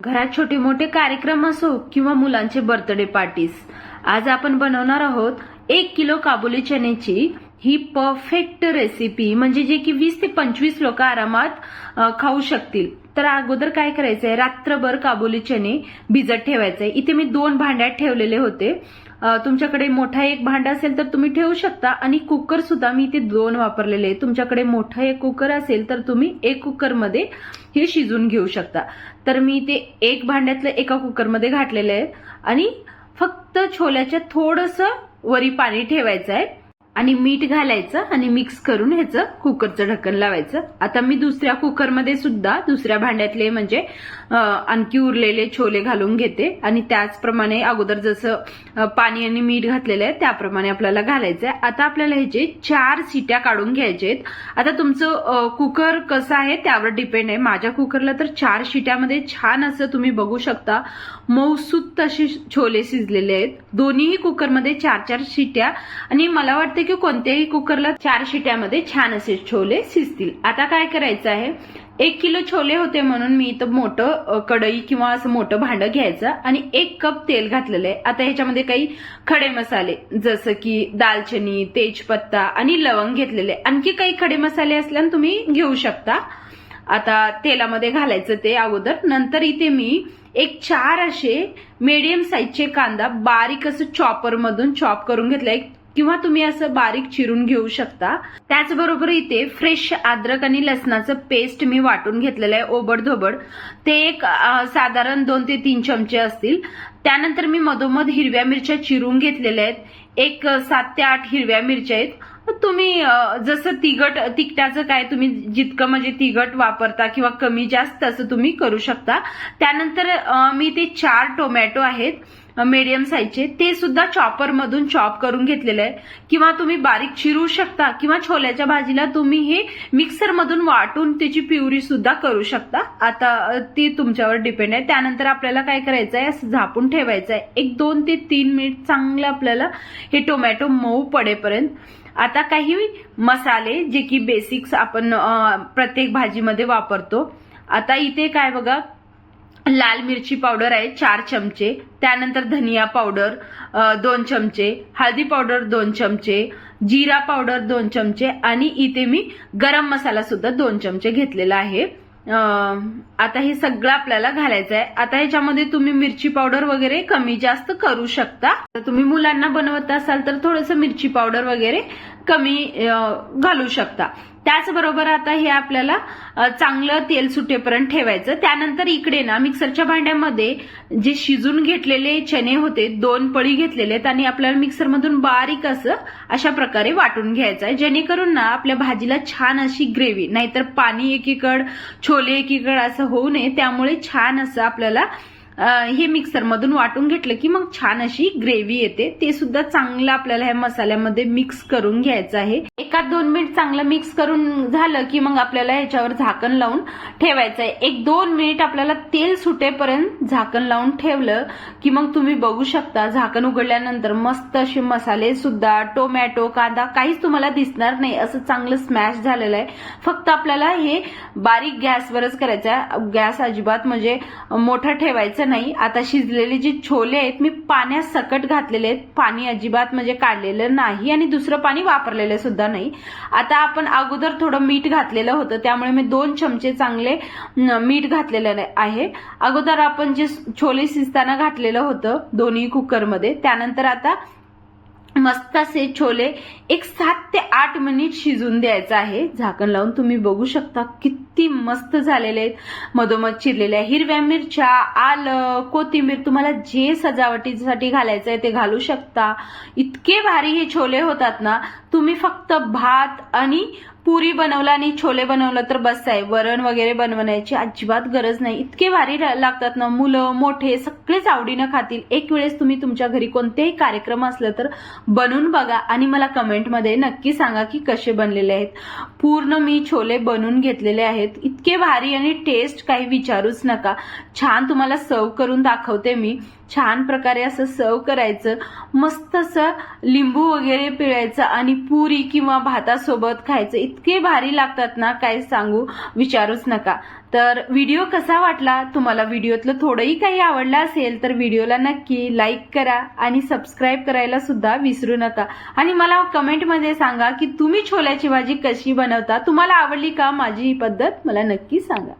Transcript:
घरात छोटे मोठे कार्यक्रम असो किंवा मुलांचे बर्थडे पार्टीज, आज आपण बनवणार आहोत 1 किलो काबुली चण्याची ही परफेक्ट रेसिपी, म्हणजे जे की 20 ते 25 लोक आरामात खाऊ शकतील. तर अगोदर काय करायचंय, रात्रभर काबुली चणे भिजत ठेवायचंय. इथे मी 2 भांड्यात ठेवलेले होते. तुमच्याकडे मोठा एक भांडा असेल तर तुम्ही ठेवू शकता, आणि कुकर सुद्धा मी इथे 2 वापरलेले. तुमच्याकडे मोठा एक कुकर असेल तर तुम्ही एक कुकरमध्ये हे शिजून घेऊ शकता. तर मी ते एक भांड्यातलं एका कुकरमध्ये घातलेलं आहे, आणि फक्त छोल्याच्या थोडंसं वरी पाणी ठेवायचं आहे आणि मीठ घालायचं आणि मिक्स करून ह्याचं कुकरचं ढक्कन लावायचं. आता मी दुसऱ्या कुकरमध्ये सुद्धा दुसऱ्या भांड्यातले म्हणजे आणखी उरलेले छोले घालून घेते, आणि त्याचप्रमाणे अगोदर जसं पाणी आणि मीठ घातलेलं आहे त्याप्रमाणे आपल्याला घालायचं आहे. आता आपल्याला ह्याचे 4 शिट्या काढून घ्यायचे आहेत. आता तुमचं कुकर कसं आहे त्यावर डिपेंड आहे. माझ्या कुकरला तर 4 शिट्यामध्ये छान असं तुम्ही बघू शकता मऊसूत असे छोले शिजलेले आहेत. दोन्हीही कुकरमध्ये 4-4 शिट्या, आणि मला वाटतं की कोणत्याही कुकरला 4 शिट्यामध्ये छान असे छोले शिजतील. आता काय करायचं आहे, 1 किलो छोले होते म्हणून मी इथं मोठं कढई किंवा असं मोठं भांडं घ्यायचं आणि 1 कप तेल घातलेलं आहे. आता ह्याच्यामध्ये काही खडे मसाले जसं की दालचिनी, तेजपत्ता आणि लवंग घेतलेले. आणखी काही खडे मसाले असल्याने तुम्ही घेऊ शकता. आता तेलामध्ये घालायचं ते अगोदर. नंतर इथे मी 4 असे मीडियम साईजचे कांदा बारीक असं चॉपर मधून चॉप करून घेतलाय, किंवा तुम्ही असं बारीक चिरून घेऊ शकता. त्याचबरोबर इथे फ्रेश अद्रक आणि लसणाचं पेस्ट मी वाटून घेतलेलं आहे ओबडधोबड. ते एक साधारण 2 ते 3 चमचे असतील. त्यानंतर मी मधोमध हिरव्या मिरच्या चिरून घेतलेल्या आहेत. 7 ते 8 हिरव्या मिरच्या आहेत. तुम्ही जसं तिखटाचं काय तुम्ही जितकं म्हणजे तिखट वापरता किंवा कमी जास्त असं तुम्ही करू शकता. त्यानंतर मी ते 4 टोमॅटो आहेत मीडियम साईजचे, ते सुद्धा चॉपर मधून चॉप करून घेतलेलं आहे, किंवा तुम्ही बारीक चिरू शकता, किंवा छोल्याच्या भाजीला तुम्ही हे मिक्सर मधून वाटून त्याची प्युरी सुद्धा करू शकता. आता ती तुमच्यावर डिपेंड आहे. त्यानंतर आपल्याला काय करायचं आहे, असं झापून ठेवायचं आहे. 2 ते 3 मिनिट चांगलं आपल्याला हे टोमॅटो मऊ पडेपर्यंत. आता काही मसाले जे की बेसिक्स आपण प्रत्येक भाजीमध्ये वापरतो. आता इथे काय बघा, लाल मिरची पावडर आहे 4 चमचे, त्यानंतर धनिया पावडर 2 चमचे, हळदी पावडर 2 चमचे, जिरा पावडर 2 चमचे, आणि इथे मी गरम मसाला सुद्धा 2 चमचे घेतलेला आहे. आता हे सगळं आपल्याला घालायचं आहे. आता ह्याच्यामध्ये तुम्ही मिरची पावडर वगैरे कमी जास्त करू शकता. तुम्ही मुलांना बनवत असाल तर थोडंसं मिरची पावडर वगैरे कमी घालू शकता. त्याचबरोबर आता हे आपल्याला चांगलं तेल सुटेपर्यंत ठेवायचं. त्यानंतर इकडे ना मिक्सरच्या भांड्यामध्ये जे शिजून घेतलेले चणे होते 2 पळी घेतलेले आहेत, आणि आपल्याला मिक्सरमधून बारीक असं अशा प्रकारे वाटून घ्यायचं आहे, जेणेकरून ना आपल्या भाजीला छान अशी ग्रेव्ही, नाहीतर पाणी एकीकड छोले एकीकड असं होऊ नये. त्यामुळे छान असं आपल्याला हे मिक्सर मधून वाटून घेतलं की मग छान अशी ग्रेव्ही येते. ते सुद्धा चांगलं आपल्याला ह्या मसाल्यामध्ये मिक्स करून घ्यायचं आहे. 1-2 मिनिट चांगलं मिक्स करून झालं की मग आपल्याला ह्याच्यावर झाकण लावून ठेवायचं आहे. 1-2 मिनिट आपल्याला तेल सुटेपर्यंत झाकण लावून ठेवलं की मग तुम्ही बघू शकता झाकण उघडल्यानंतर मस्त असे मसाले सुद्धा, टोमॅटो, कांदा काहीच तुम्हाला दिसणार नाही, असं चांगलं स्मॅश झालेलं आहे. फक्त आपल्याला हे बारीक गॅसवरच करायचं आहे. गॅस अजिबात म्हणजे मोठा ठेवायचं नाही. आता शिजलेले जे छोले आहेत मी पाण्यात सकट घातलेले आहेत, पाणी अजिबात म्हणजे काढलेलं नाही, आणि दुसरं पाणी वापरलेलं सुद्धा नाही. आता आपण अगोदर थोडं मीठ घातलेलं होतं, त्यामुळे मी 2 चमचे चांगले मीठ घातलेलं आहे. अगोदर आपण जे छोले शिजताना घातलेलं होतं दोन्ही कुकरमध्ये. त्यानंतर आता मस्त असे छोले 7 ते 8 मिनिट शिजून द्यायचं आहे झाकण लावून. तुम्ही बघू शकता किती मस्त झालेले आहेत. मधोमध चिरलेल्या हिरव्या मिरच्या, आलं, कोथिंबीर, तुम्हाला जे सजावटीसाठी घालायचं आहे ते घालू शकता. इतके भारी हे छोले होतात ना. तुम्ही फक्त भात आणि पुरी बनवला आणि छोले बनवलं तर बस आहे. वरण वगैरे बनवण्याची अजिबात गरज नाही. इतके भारी लागतात ना, मुलं मोठे सगळेच आवडीनं खातील. एक वेळेस तुम्ही तुमच्या घरी कोणतेही कार्यक्रम असलं तर बनवून बघा, आणि मला कमेंटमध्ये नक्की सांगा की कसे बनलेले आहेत. पूर्ण मी छोले बनवून घेतलेले आहेत. इतके भारी आणि टेस्ट काही विचारूच नका. छान तुम्हाला सर्व करून दाखवते मी. छान प्रकारे असं सर्व करायचं, मस्त असं लिंबू वगैरे पिळायचं आणि पुरी किंवा भातासोबत खायचं. इतके भारी लागतात ना, काय सांगू, विचारूच नका. तर व्हिडिओ कसा वाटला तुम्हाला, व्हिडिओतलं थोडंही काही आवडलं असेल तर व्हिडिओला नक्की लाईक करा आणि सबस्क्राईब करायला सुद्धा विसरू नका. आणि मला कमेंटमध्ये सांगा की तुम्ही छोल्याची भाजी कशी बनवता, तुम्हाला आवडली का माझी ही पद्धत, मला नक्की सांगा.